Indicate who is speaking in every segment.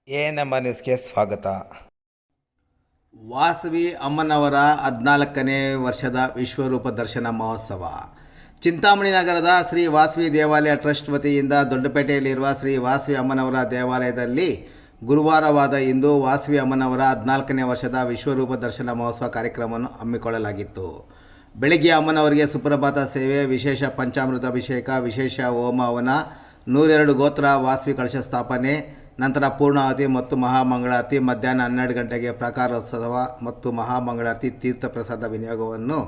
Speaker 1: ನಮ್ಮ ನ್ಯೂಸ್ಗೆ ಸ್ವಾಗತ.
Speaker 2: ವಾಸವಿ ಅಮ್ಮನವರ 14ನೇ ವರ್ಷದ ವಿಶ್ವರೂಪ ದರ್ಶನ ಮಹೋತ್ಸವ ಚಿಂತಾಮಣಿ ನಗರದ ಶ್ರೀ ವಾಸವಿ ದೇವಾಲಯ ಟ್ರಸ್ಟ್ ವತಿಯಿಂದ ದೊಡ್ಡಪೇಟೆಯಲ್ಲಿರುವ ಶ್ರೀ ವಾಸವಿ ಅಮ್ಮನವರ ದೇವಾಲಯದಲ್ಲಿ ಗುರುವಾರವಾದ ಇಂದು ವಾಸವಿ ಅಮ್ಮನವರ 14ನೇ ವರ್ಷದ ವಿಶ್ವರೂಪ ದರ್ಶನ ಮಹೋತ್ಸವ ಕಾರ್ಯಕ್ರಮವನ್ನು ಹಮ್ಮಿಕೊಳ್ಳಲಾಗಿತ್ತು. ಬೆಳಗ್ಗೆ ಅಮ್ಮನವರಿಗೆ ಸುಪ್ರಭಾತ ಸೇವೆ, ವಿಶೇಷ ಪಂಚಾಮೃತ ಅಭಿಷೇಕ, ವಿಶೇಷ ಹೋಮ ಹವನ, 102 ಗೋತ್ರ ವಾಸವಿ ಕಳಶ ಸ್ಥಾಪನೆ, ನಂತರ ಪೂರ್ಣಾವತಿ ಮತ್ತು ಮಹಾಮಂಗಳಾರತಿ, ಮಧ್ಯಾಹ್ನ 12 ಗಂಟೆಗೆ ಪ್ರಾಕಾರೋತ್ಸವ ಮತ್ತು ಮಹಾಮಂಗಳಾರತಿ ತೀರ್ಥ ಪ್ರಸಾದ ವಿನಿಯೋಗವನ್ನು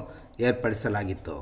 Speaker 2: ಏರ್ಪಡಿಸಲಾಗಿತ್ತು.